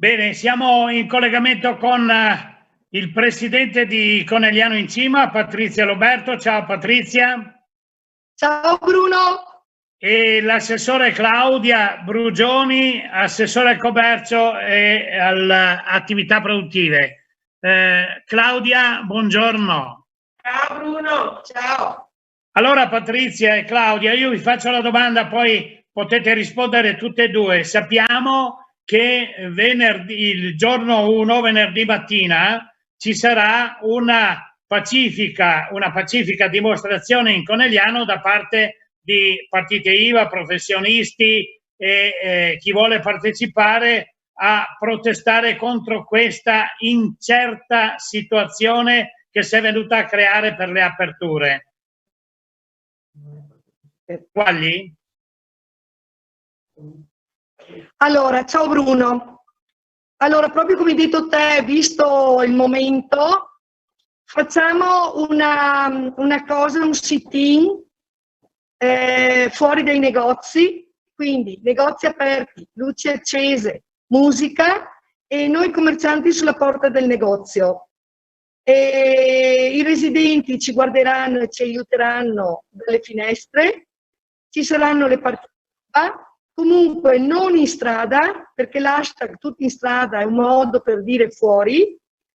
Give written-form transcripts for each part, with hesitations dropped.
Bene, siamo in collegamento con il presidente di Conegliano in Cima, Patrizia Loberto. Ciao Patrizia. Ciao Bruno. E l'assessore Claudia Brugioni, assessore al commercio e alle attività produttive. Claudia, buongiorno. Ciao Bruno, ciao. Allora Patrizia e Claudia, io vi faccio la domanda, poi potete rispondere tutte e due. Sappiamo che il giorno 1, venerdì mattina, ci sarà una pacifica dimostrazione in Conegliano da parte di partite IVA, professionisti e chi vuole partecipare a protestare contro questa incerta situazione che si è venuta a creare per le aperture. Quali? Allora, ciao Bruno. Allora, proprio come hai detto te, visto il momento, facciamo una cosa, un sit-in fuori dai negozi, quindi negozi aperti, luci accese, musica e noi commercianti sulla porta del negozio. E i residenti ci guarderanno e ci aiuteranno dalle finestre, ci saranno le partite, comunque non in strada, perché l'hashtag tutti in strada è un modo per dire fuori,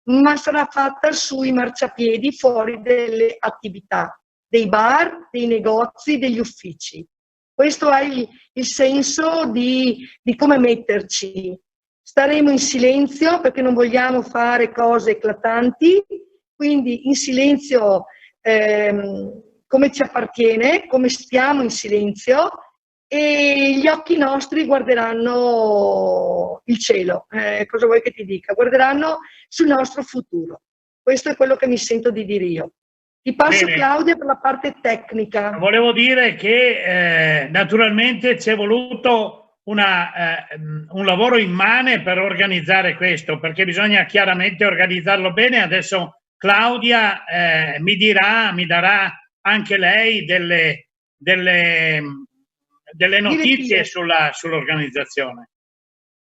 ma sarà fatta sui marciapiedi fuori delle attività, dei bar, dei negozi, degli uffici. Questo è il senso di come metterci. Staremo in silenzio perché non vogliamo fare cose eclatanti, quindi in silenzio come ci appartiene, come stiamo in silenzio, e gli occhi nostri guarderanno il cielo. Cosa vuoi che ti dica? Guarderanno sul nostro futuro. Questo è quello che mi sento di dire io. Ti passo Claudia per la parte tecnica. Volevo dire che naturalmente ci è voluto un lavoro immane per organizzare questo, perché bisogna chiaramente organizzarlo bene. Adesso Claudia mi darà anche lei delle notizie sull'organizzazione.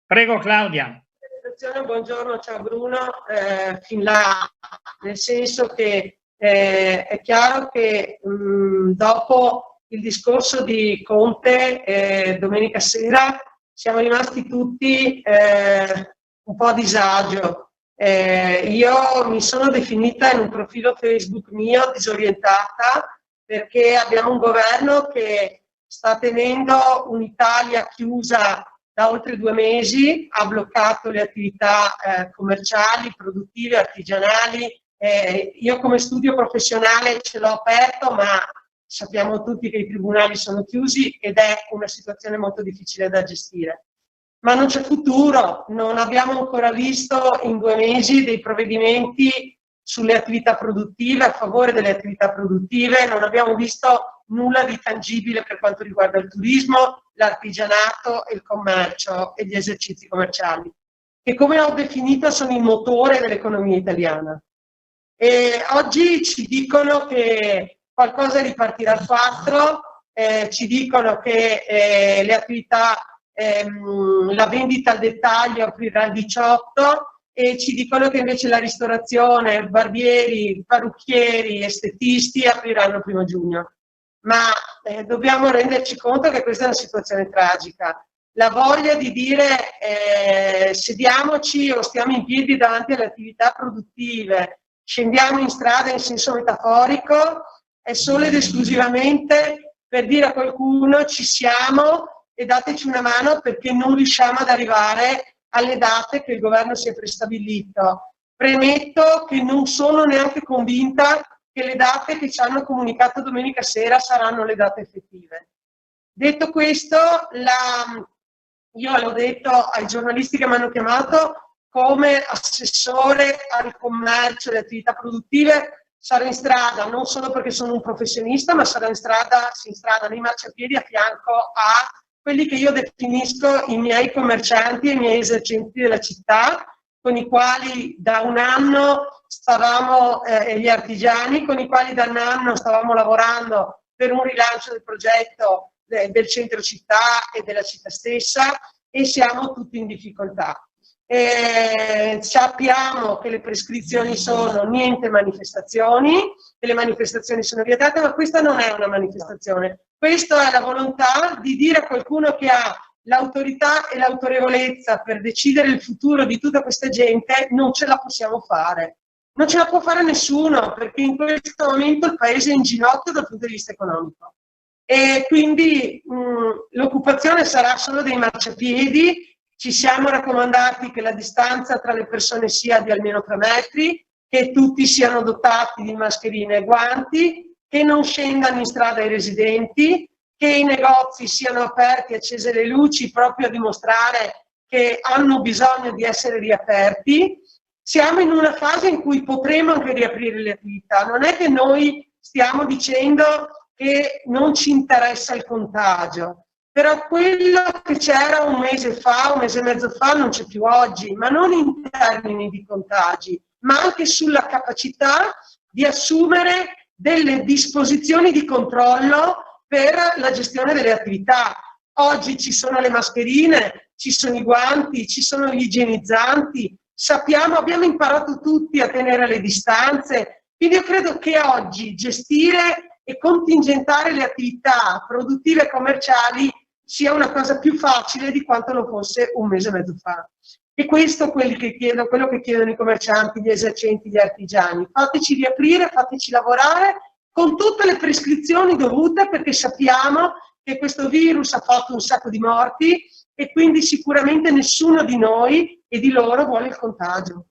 Prego Claudia. Buongiorno, ciao Bruno. Fin là, nel senso che è chiaro che dopo il discorso di Conte domenica sera siamo rimasti tutti un po' a disagio. Io mi sono definita in un profilo Facebook mio disorientata, perché abbiamo un governo che sta tenendo un'Italia chiusa da oltre 2 mesi, ha bloccato le attività commerciali, produttive, artigianali. Io come studio professionale ce l'ho aperto, ma sappiamo tutti che i tribunali sono chiusi ed è una situazione molto difficile da gestire. Ma non c'è futuro, non abbiamo ancora visto in 2 mesi dei provvedimenti sulle attività produttive, a favore delle attività produttive, non abbiamo visto nulla di tangibile per quanto riguarda il turismo, l'artigianato, il commercio e gli esercizi commerciali, che come ho definito sono il motore dell'economia italiana. E oggi ci dicono che qualcosa ripartirà al 4, ci dicono che le attività, la vendita al dettaglio aprirà il 18 e ci dicono che invece la ristorazione, barbieri, parrucchieri, estetisti apriranno il 1° giugno. Ma dobbiamo renderci conto che questa è una situazione tragica. La voglia di dire sediamoci o stiamo in piedi davanti alle attività produttive, scendiamo in strada in senso metaforico, è solo ed esclusivamente per dire a qualcuno ci siamo e dateci una mano perché non riusciamo ad arrivare alle date che il governo si è prestabilito. Premetto che non sono neanche convinta che le date che ci hanno comunicato domenica sera saranno le date effettive. Detto questo, io l'ho detto ai giornalisti che mi hanno chiamato, come assessore al commercio e alle attività produttive sarò in strada, non solo perché sono un professionista, ma sarò in strada nei marciapiedi a fianco a quelli che io definisco i miei commercianti e i miei esercenti della città, con i quali da un anno gli artigiani, con i quali da un anno stavamo lavorando per un rilancio del progetto del centro città e della città stessa, e siamo tutti in difficoltà. Sappiamo che le prescrizioni sono niente manifestazioni, che le manifestazioni sono vietate, ma questa non è una manifestazione. Questa è la volontà di dire a qualcuno che ha l'autorità e l'autorevolezza per decidere il futuro di tutta questa gente: non ce la possiamo fare. Non ce la può fare nessuno, perché in questo momento il paese è in ginocchio dal punto di vista economico. E quindi l'occupazione sarà solo dei marciapiedi. Ci siamo raccomandati che la distanza tra le persone sia di almeno 3 metri, che tutti siano dotati di mascherine e guanti, che non scendano in strada i residenti, che i negozi siano aperti, accese le luci, proprio a dimostrare che hanno bisogno di essere riaperti. Siamo in una fase in cui potremo anche riaprire le attività. Non è che noi stiamo dicendo che non ci interessa il contagio, però quello che c'era un mese fa, un mese e mezzo fa, non c'è più oggi, ma non in termini di contagi, ma anche sulla capacità di assumere delle disposizioni di controllo per la gestione delle attività. Oggi ci sono le mascherine, ci sono i guanti, ci sono gli igienizzanti, sappiamo, abbiamo imparato tutti a tenere le distanze, quindi io credo che oggi gestire e contingentare le attività produttive e commerciali sia una cosa più facile di quanto lo fosse un mese e mezzo fa. E questo è quello che chiedono i commercianti, gli esercenti, gli artigiani. Fateci riaprire, fateci lavorare con tutte le prescrizioni dovute, perché sappiamo che questo virus ha fatto un sacco di morti e quindi sicuramente nessuno di noi e di loro vuole il contagio.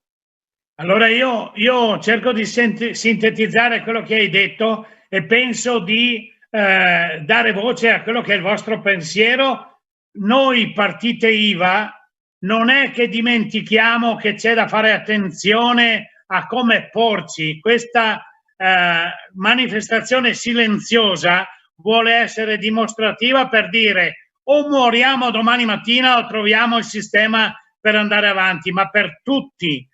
Allora io cerco di sintetizzare quello che hai detto e penso di dare voce a quello che è il vostro pensiero. Noi partite IVA non è che dimentichiamo che c'è da fare attenzione a come porci. Questa manifestazione silenziosa vuole essere dimostrativa per dire: o moriamo domani mattina o troviamo il sistema per andare avanti, ma per tutti,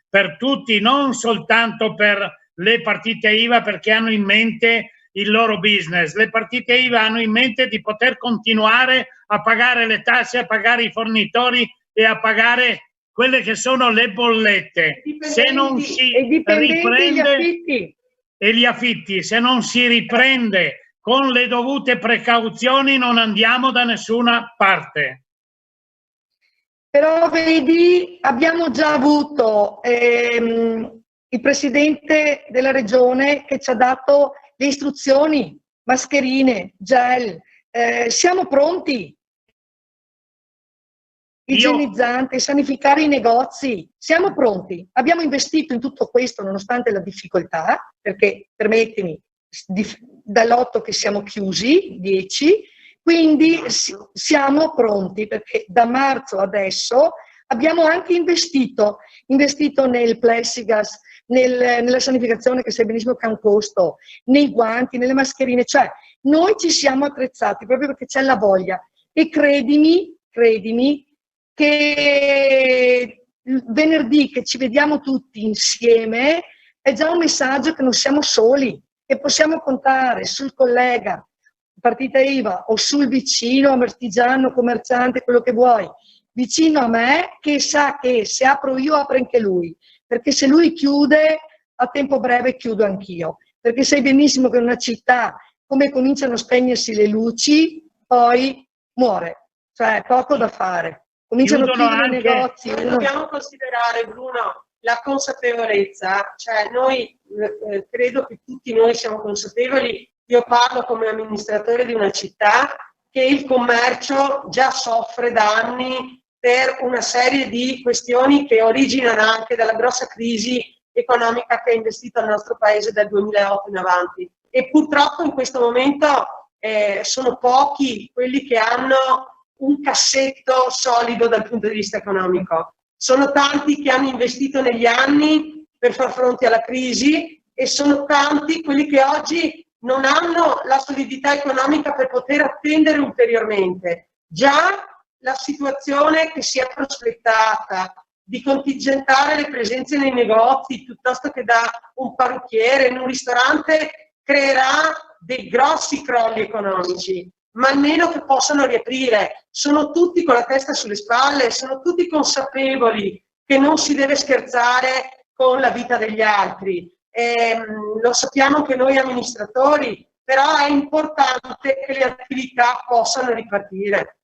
non soltanto per le partite IVA, perché hanno in mente il loro business. Le partite IVA hanno in mente di poter continuare a pagare le tasse, a pagare i fornitori e a pagare quelle che sono le bollette. Se non si riprende e gli affitti, se non si riprende con le dovute precauzioni, non andiamo da nessuna parte. Però vedi, abbiamo già avuto il presidente della regione che ci ha dato le istruzioni, mascherine, gel, siamo pronti. Igienizzanti, sanificare i negozi, siamo pronti. Abbiamo investito in tutto questo nonostante la difficoltà, perché, permettimi, dall'8 che siamo chiusi, 10, quindi siamo pronti, perché da marzo adesso abbiamo anche investito nel plexiglass, nella sanificazione, che sai benissimo che ha un costo, nei guanti, nelle mascherine, cioè noi ci siamo attrezzati proprio perché c'è la voglia. E credimi che venerdì che ci vediamo tutti insieme è già un messaggio che non siamo soli e possiamo contare sul collega partita IVA o sul vicino artigiano, commerciante, quello che vuoi, vicino a me, che sa che se apro io apre anche lui, perché se lui chiude a tempo breve chiudo anch'io, perché sai benissimo che in una città come cominciano a spegnersi le luci poi muore, cioè poco da fare. Cominciano a chiudere i negozi. Dobbiamo considerare, Bruno, la consapevolezza, cioè noi credo che tutti noi siamo consapevoli, io parlo come amministratore di una città, che il commercio già soffre da anni per una serie di questioni che originano anche dalla grossa crisi economica che ha investito il nostro paese dal 2008 in avanti. E purtroppo in questo momento sono pochi quelli che hanno un cassetto solido dal punto di vista economico. Sono tanti che hanno investito negli anni per far fronte alla crisi e sono tanti quelli che oggi non hanno la solidità economica per poter attendere ulteriormente. Già la situazione che si è prospettata di contingentare le presenze nei negozi piuttosto che da un parrucchiere in un ristorante creerà dei grossi crolli economici, ma almeno che possano riaprire. Sono tutti con la testa sulle spalle, sono tutti consapevoli che non si deve scherzare con la vita degli altri. Lo sappiamo anche noi amministratori, però è importante che le attività possano ripartire.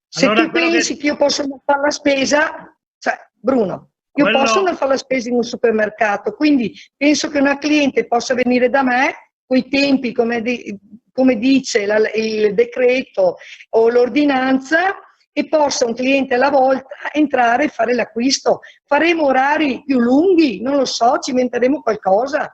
Se Allora, tu pensi che io posso non fare la spesa, cioè Bruno, io posso non fare la spesa in un supermercato, quindi penso che una cliente possa venire da me coi tempi, come dice il decreto o l'ordinanza, e possa un cliente alla volta entrare e fare l'acquisto. Faremo orari più lunghi, non lo so, ci inventeremo qualcosa.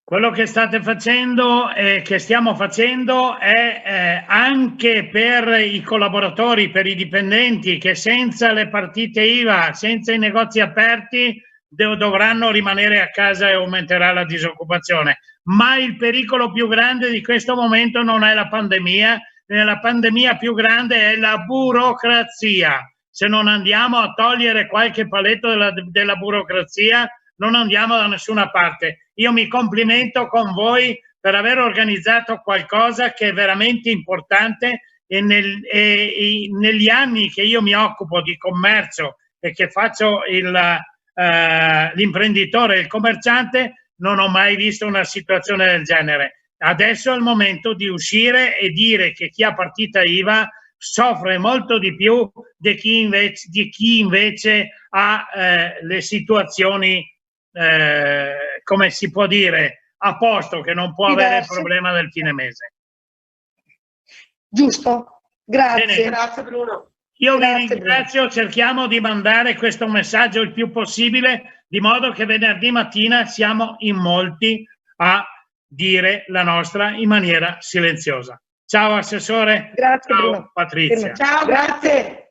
Quello che state facendo e che stiamo facendo è anche per i collaboratori, per i dipendenti che senza le partite IVA, senza i negozi aperti, dovranno rimanere a casa e aumenterà la disoccupazione. Ma il pericolo più grande di questo momento non è la pandemia, la pandemia più grande è la burocrazia. Se non andiamo a togliere qualche paletto della burocrazia, non andiamo da nessuna parte. Io mi complimento con voi per aver organizzato qualcosa che è veramente importante e negli anni che io mi occupo di commercio e che faccio l'imprenditore e il commerciante, non ho mai visto una situazione del genere. Adesso è il momento di uscire e dire che chi ha partita IVA soffre molto di più di chi invece ha le situazioni come si può dire a posto, che non può avere il problema del fine mese. Giusto, grazie. Bene. Grazie Bruno. Io vi ringrazio, Bruno. Cerchiamo di mandare questo messaggio il più possibile, di modo che venerdì mattina siamo in molti a dire la nostra in maniera silenziosa. Ciao Assessore. Grazie ciao Bruno. Patrizia. Ciao, grazie.